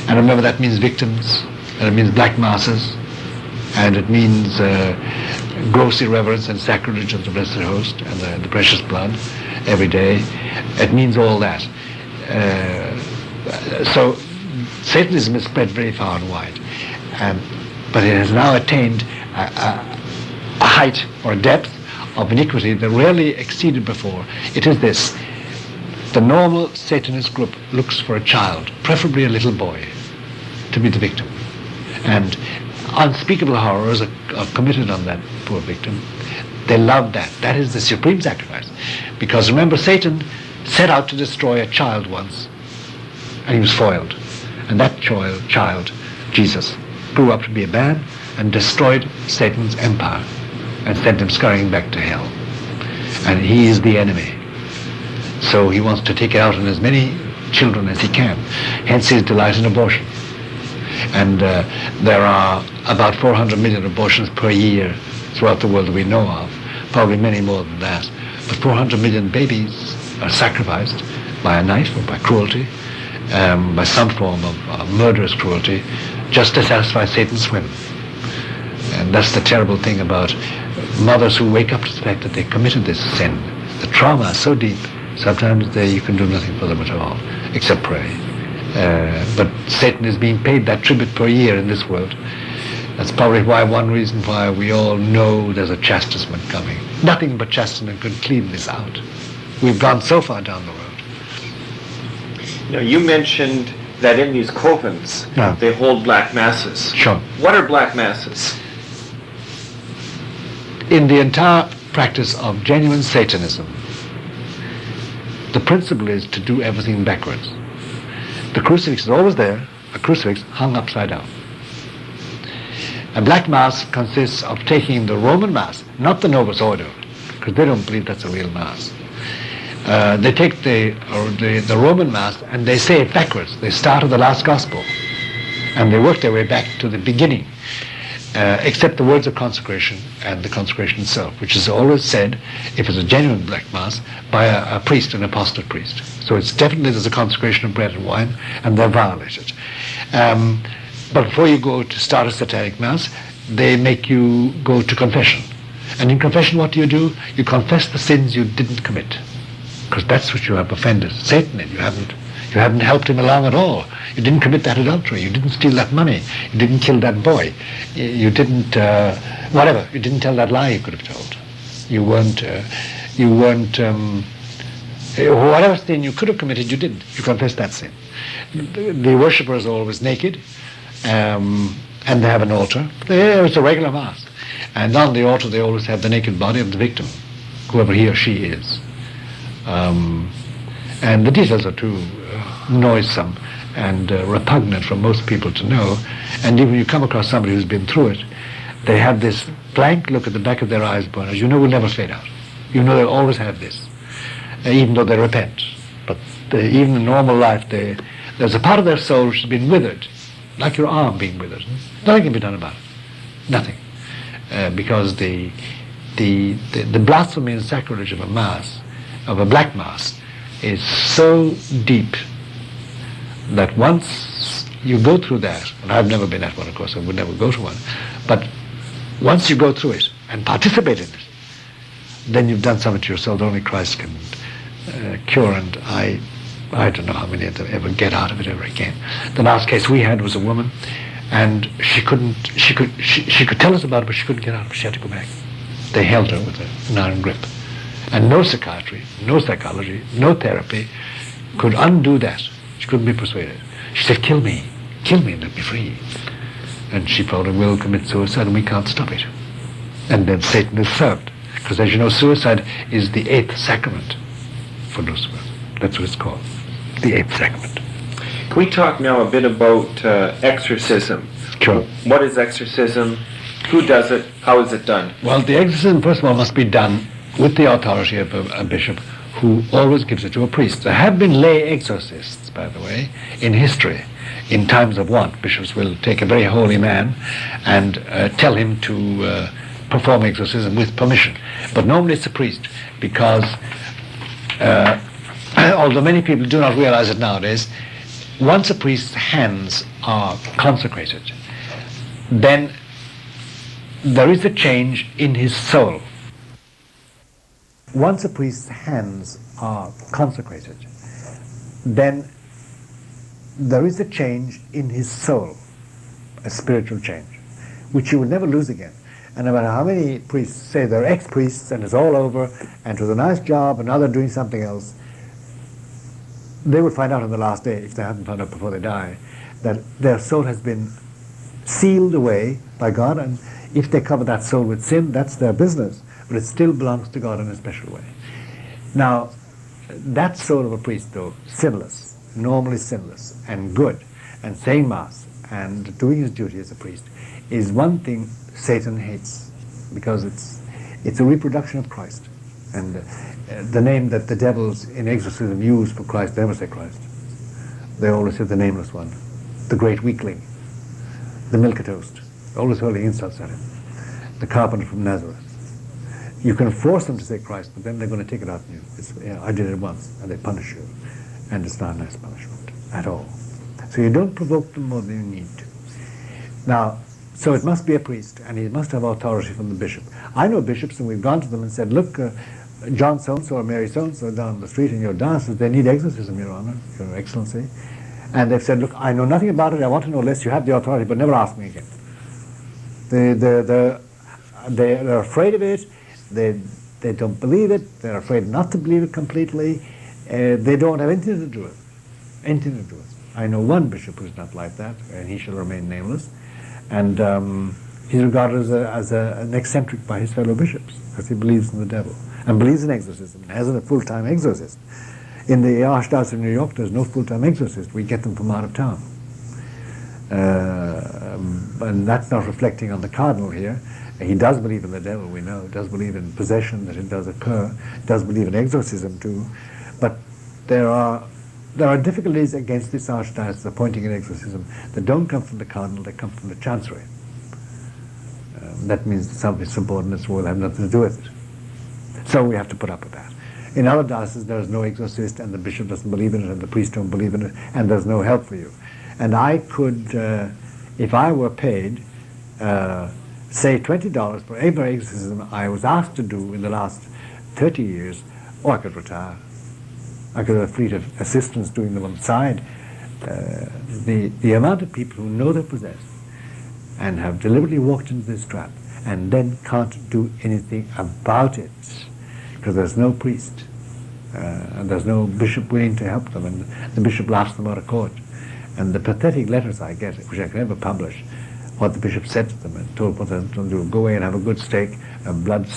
And remember, that means victims, and it means black masses, and it means gross irreverence and sacrilege of the Blessed Host and the precious blood every day. It means all that. So Satanism is spread very far and wide, but it has now attained a height or a depth of iniquity that rarely exceeded before. It is this: the normal Satanist group looks for a child, preferably a little boy, to be the victim, and unspeakable horrors are committed on that poor victim. They love that. That is the supreme sacrifice, because remember, Satan set out to destroy a child once, and he was foiled. And that child, Jesus, grew up to be a man and destroyed Satan's empire and sent him scurrying back to hell. And he is the enemy. So he wants to take it out on as many children as he can. Hence his delight in abortion. And there are about 400 million abortions per year throughout the world that we know of. Probably many more than that. But 400 million babies are sacrificed by a knife or by cruelty, by some form of murderous cruelty, just to satisfy Satan's whim. And that's the terrible thing about mothers who wake up to the fact that they committed this sin. The trauma is so deep, sometimes you can do nothing for them at all, except pray. But Satan is being paid that tribute per year in this world. That's probably one reason why we all know there's a chastisement coming. Nothing but chastisement could clean this out. We've gone so far down the road. Now, you mentioned that in these covens, they hold black masses. Sure. What are black masses? In the entire practice of genuine Satanism, the principle is to do everything backwards. The crucifix is always there, a crucifix hung upside down. A black mass consists of taking the Roman Mass, not the Novus Ordo, because they don't believe that's a real Mass. They take the Roman Mass and they say it backwards. They start at the last Gospel and they work their way back to the beginning, except the words of consecration and the consecration itself, which is always said, if it's a genuine black Mass, by a priest, an apostate priest. So it's definitely there's a consecration of bread and wine, and they're violated. But before you go to start a satanic Mass, they make you go to confession. And in confession, what do? You confess the sins you didn't commit, because that's what you have offended Satan in. You haven't helped him along at all. You didn't commit that adultery. You didn't steal that money. You didn't kill that boy. You didn't whatever. You didn't tell that lie you could have told. You weren't whatever sin you could have committed, you didn't. You confessed that sin. The worshippers are always naked, and they have an altar. It's a regular Mass. And on the altar they always have the naked body of the victim, whoever he or she is. And the details are too noisome and repugnant for most people to know. And even when you come across somebody who's been through it, they have this blank look at the back of their eyes, but as you know, will never fade out. You know they'll always have this, even though they repent. But even in normal life, there's a part of their soul which has been withered, like your arm being withered. Nothing can be done about it. Nothing. Because the blasphemy and sacrilege of a Mass, of a black Mass, is so deep that once you go through that, and I've never been at one, of course, I would never go to one, but once you go through it and participate in it, then you've done something to yourself that only Christ can cure, and I don't know how many of them ever get out of it ever again. The last case we had was a woman, and she could tell us about it, but she couldn't get out of it. She had to go back. They held her with an iron grip. And no psychiatry, no psychology, no therapy could undo that. She couldn't be persuaded. She said, kill me and let me free. And she probably will commit suicide, and we can't stop it. And then Satan is served. Because as you know, suicide is the 8th sacrament for Lucifer. That's what it's called, the 8th sacrament. Can we talk now a bit about exorcism? Sure. What is exorcism? Who does it? How is it done? Well, the exorcism, first of all, must be done with the authority of a bishop, who always gives it to a priest. There have been lay exorcists, by the way, in history. In times of want, bishops will take a very holy man and tell him to perform exorcism with permission. But normally it's a priest, because although many people do not realize it nowadays, once a priest's hands are consecrated, then there is a change in his soul. Once a priest's hands are consecrated, then there is a change in his soul, a spiritual change, which you will never lose again. And no matter how many priests say they're ex-priests and it's all over and it was a nice job and now they're doing something else, they will find out on the last day, if they haven't found out before they die, that their soul has been sealed away by God, and if they cover that soul with sin, that's their business, but it still belongs to God in a special way. Now, that soul of a priest, though, sinless, normally sinless, and good, and saying Mass, and doing his duty as a priest, is one thing Satan hates, because it's a reproduction of Christ. And the name that the devils in exorcism use for Christ, they never say Christ. They always say the nameless one, the great weakling, the milquetoast, always hurling insults at him, the carpenter from Nazareth. You can force them to say Christ, but then they're going to take it out on you. I did it once, and they punish you, and it's not a nice punishment at all. So you don't provoke them more than you need to. Now, so it must be a priest, and he must have authority from the bishop. I know bishops, and we've gone to them and said, look, John so-and-so or Mary so-and-so down the street in your diocese, they need exorcism, Your Honor, Your Excellency. And they've said, look, I know nothing about it, I want to know less, you have the authority, but never ask me again. They're afraid of it, they don't believe it, they're afraid not to believe it completely, they don't have anything to do with it. Anything to do with it. I know one bishop who's not like that, and he shall remain nameless. And he's regarded as an eccentric by his fellow bishops, because he believes in the devil, and believes in exorcism, and hasn't a full-time exorcist. In the Archdiocese of New York, there's no full-time exorcist. We get them from out of town. And that's not reflecting on the cardinal here. He does believe in the devil, we know, does believe in possession, that it does occur, does believe in exorcism too. But there are difficulties against this archdiocese appointing an exorcism that don't come from the cardinal, they come from the chancery. That means some of his subordinates will have nothing to do with it. So we have to put up with that. In other dioceses, there is no exorcist, and the bishop doesn't believe in it, and the priest don't believe in it, and there's no help for you. And I could, if I were paid, say $20 for every exorcism I was asked to do in the last 30 years, or I could retire. I could have a fleet of assistants doing them on the side. The amount of people who know they're possessed and have deliberately walked into this trap and then can't do anything about it because there's no priest and there's no bishop willing to help them, and the bishop laughs them out of court. And the pathetic letters I get, which I can never publish, what the bishop said to them and told what them to do: go away and have a good steak, a blood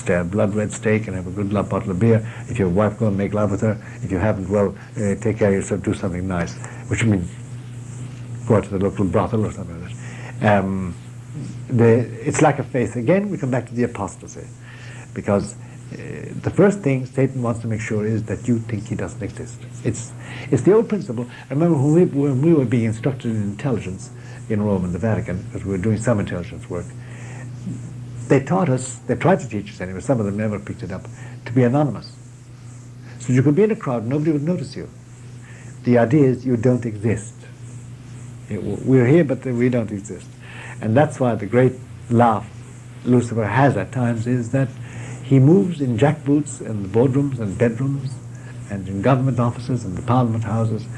red steak, and have a good bottle of beer. If your wife, go and make love with her. If you haven't, well, take care of yourself, do something nice, which means go out to the local brothel or something like that. It's lack of faith. Again, we come back to the apostasy, because the first thing Satan wants to make sure is that you think he doesn't exist. It's the old principle. I remember when we were being instructed in intelligence in Rome and the Vatican, because we were doing some intelligence work, they taught us, they tried to teach us anyway, some of them never picked it up, to be anonymous. So you could be in a crowd, nobody would notice you. The idea is you don't exist. We're here, but we don't exist. And that's why the great laugh Lucifer has at times is that he moves in jackboots in the boardrooms and bedrooms and in government offices and the parliament houses,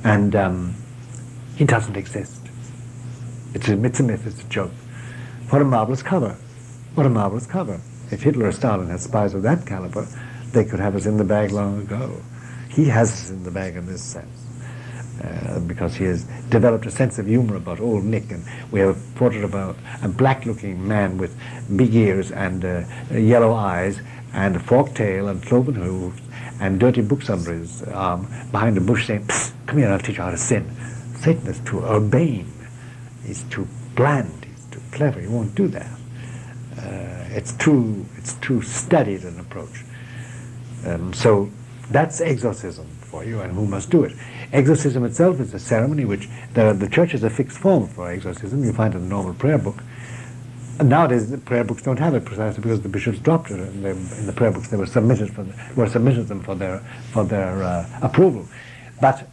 and he doesn't exist. It's a myth, it's a joke. What a marvelous cover. What a marvelous cover. If Hitler or Stalin had spies of that caliber, they could have us in the bag long ago. He has us in the bag in this sense, because he has developed a sense of humor about old Nick, and we have a portrait of a black-looking man with big ears and yellow eyes and a forked tail and cloven hooves and dirty books under his arm behind a bush saying, "Psst, come here, I'll teach you how to sin." Satan is too urbane. He's too bland. He's too clever. He won't do that. It's too studied an approach. So that's exorcism for you, and who must do it? Exorcism itself is a ceremony which the church has a fixed form for exorcism. You find it in the normal prayer book. And nowadays the prayer books don't have it precisely because the bishops dropped it. And in the prayer books they were submitted them for their approval. But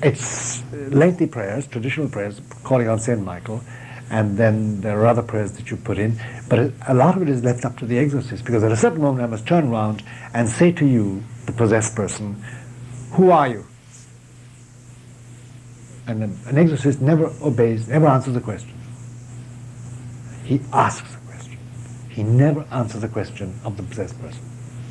It's lengthy prayers, traditional prayers, calling on Saint Michael, and then there are other prayers that you put in, but a lot of it is left up to the exorcist, because at a certain moment I must turn around and say to you, the possessed person, who are you? And an exorcist never obeys, never answers the question. He asks the question. He never answers the question of the possessed person.